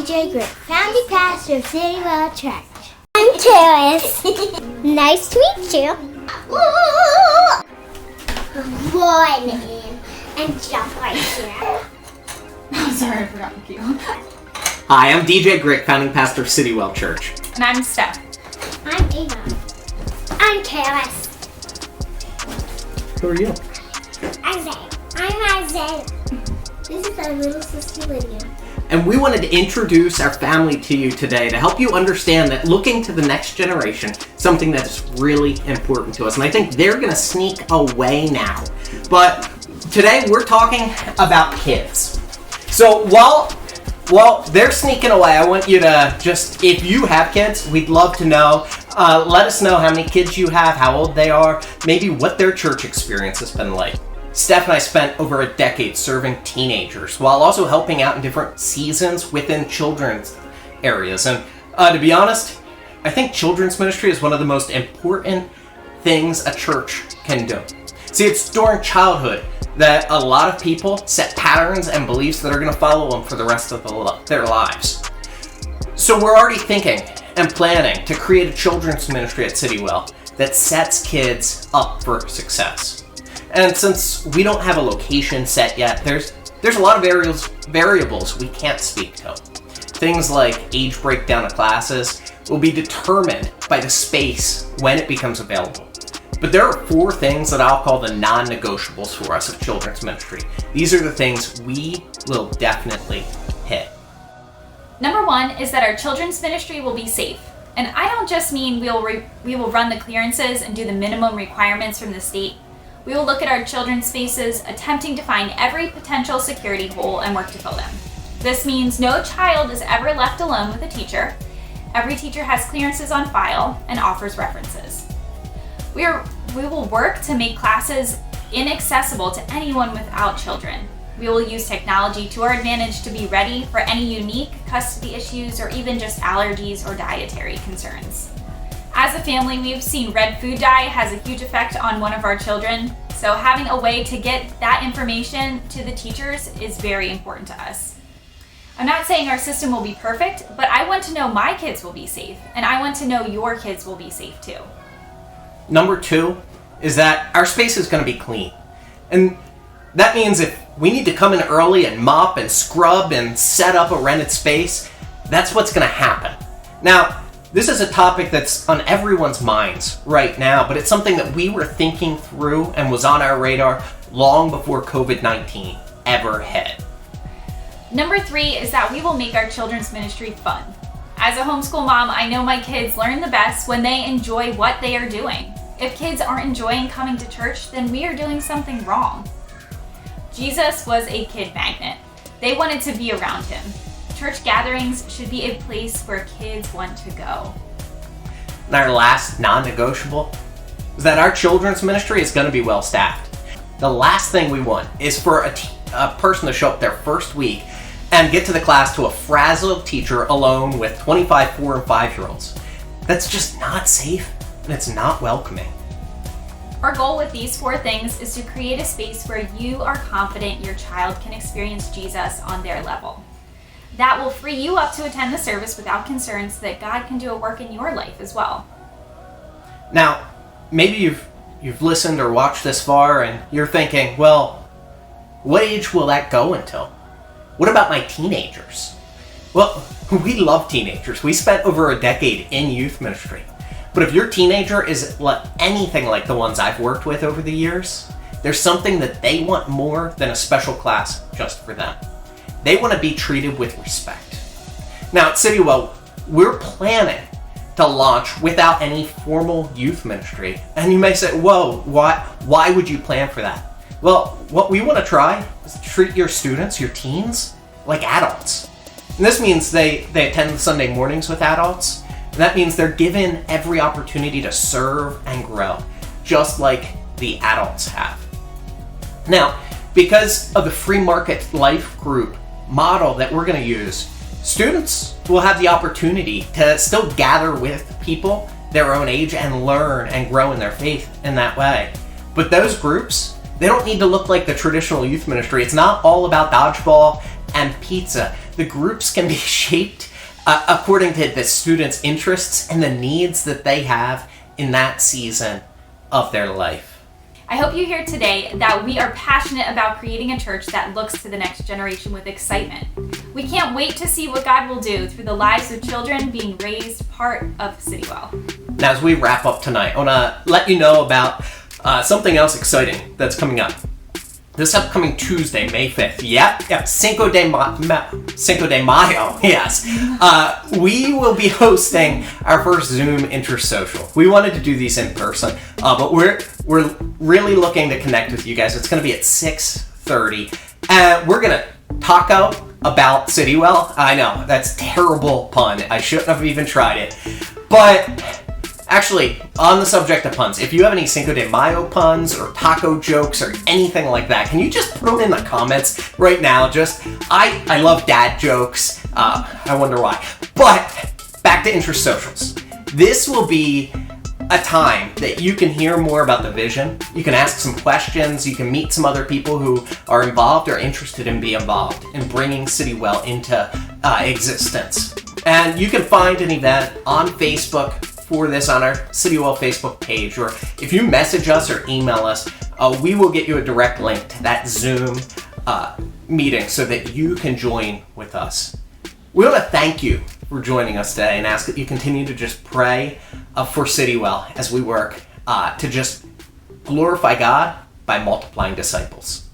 DJ Grick, founding pastor of CityWell Church. I'm Terrace. Nice to meet you. Morning. And jump right here. I'm sorry, I forgot the cue. Hi, I'm DJ Grick, founding pastor of CityWell Church. And I'm Stef. I'm Eva. I'm Terrace. Who are you? I'm Isaiah. This is our little sister Lydia. And we wanted to introduce our family to you today to help you understand that looking to the next generation is something that is really important to us. And I think they're going to sneak away now. But today we're talking about kids. So while they're sneaking away, I want you to just, if you have kids, we'd love to know. Let us know how many kids you have, how old they are, maybe what their church experience has been like. Steph and I spent over a decade serving teenagers while also helping out in different seasons within children's areas. And to be honest, I think children's ministry is one of the most important things a church can do. See, it's during childhood that a lot of people set patterns and beliefs that are going to follow them for the rest of their lives. So we're already thinking and planning to create a children's ministry at CityWell that sets kids up for success. And since we don't have a location set yet, there's a lot of variables we can't speak to. Things like age breakdown of classes will be determined by the space when it becomes available. But there are 4 things that I'll call the non-negotiables for us at children's ministry. These are the things we will definitely hit. Number 1 is that our children's ministry will be safe. And I don't just mean we will run the clearances and do the minimum requirements from the state. We will look at our children's spaces, attempting to find every potential security hole and work to fill them. This means no child is ever left alone with a teacher. Every teacher has clearances on file and offers references. We will work to make classes inaccessible to anyone without children. We will use technology to our advantage to be ready for any unique custody issues or even just allergies or dietary concerns. As a family, we've seen red food dye has a huge effect on one of our children, so having a way to get that information to the teachers is very important to us. I'm not saying our system will be perfect, but I want to know my kids will be safe, and I want to know your kids will be safe too. Number 2 is that our space is going to be clean. And that means if we need to come in early and mop and scrub and set up a rented space, that's what's going to happen. Now, this is a topic that's on everyone's minds right now, but it's something that we were thinking through and was on our radar long before COVID-19 ever hit. Number 3 is that we will make our children's ministry fun. As a homeschool mom, I know my kids learn the best when they enjoy what they are doing. If kids aren't enjoying coming to church, then we are doing something wrong. Jesus was a kid magnet. They wanted to be around him. Church gatherings should be a place where kids want to go. And our last non-negotiable is that our children's ministry is going to be well staffed. The last thing we want is for a person to show up their first week and get to the class to a frazzled teacher alone with 25 4 and 5-year-olds. That's just not safe and it's not welcoming. Our goal with these 4 things is to create a space where you are confident your child can experience Jesus on their level. That will free you up to attend the service without concerns that God can do a work in your life as well. Now, maybe you've listened or watched this far and you're thinking, well, what age will that go until? What about my teenagers? Well, we love teenagers. We spent over a decade in youth ministry. But if your teenager is anything like the ones I've worked with over the years, there's something that they want more than a special class just for them. They want to be treated with respect. Now at CityWell, we're planning to launch without any formal youth ministry. And you may say, whoa, why would you plan for that? Well, what we want to try is treat your students, your teens, like adults. And this means they attend Sunday mornings with adults. And that means they're given every opportunity to serve and grow, just like the adults have. Now, because of the free market life group model that we're going to use, students will have the opportunity to still gather with people their own age and learn and grow in their faith in that way. But those groups, they don't need to look like the traditional youth ministry. It's not all about dodgeball and pizza. the groups can be shaped according to the students' interests and the needs that they have in that season of their life. I hope you hear today that we are passionate about creating a church that looks to the next generation with excitement. We can't wait to see what God will do through the lives of children being raised part of CityWell. Now, as we wrap up tonight, I want to let you know about something else exciting that's coming up. This upcoming Tuesday, May 5th, yep, Cinco de Mayo, yes. We will be hosting our first Zoom intersocial. We wanted to do these in person, but we're really looking to connect with you guys. It's going to be at 6:30, and we're going to talk about CityWell. I know, that's a terrible pun. I shouldn't have even tried it. But actually, on the subject of puns, if you have any Cinco de Mayo puns or taco jokes or anything like that, can you just put them in the comments right now? I love dad jokes. I wonder why. But back to intersocials. This will be a time that you can hear more about the vision. You can ask some questions. You can meet some other people who are involved or interested in being involved in bringing CityWell into existence. And you can find an event on Facebook for this on our CityWell Facebook page, or if you message us or email us, we will get you a direct link to that Zoom meeting so that you can join with us. We want to thank you for joining us today and ask that you continue to just pray for CityWell as we work to just glorify God by multiplying disciples.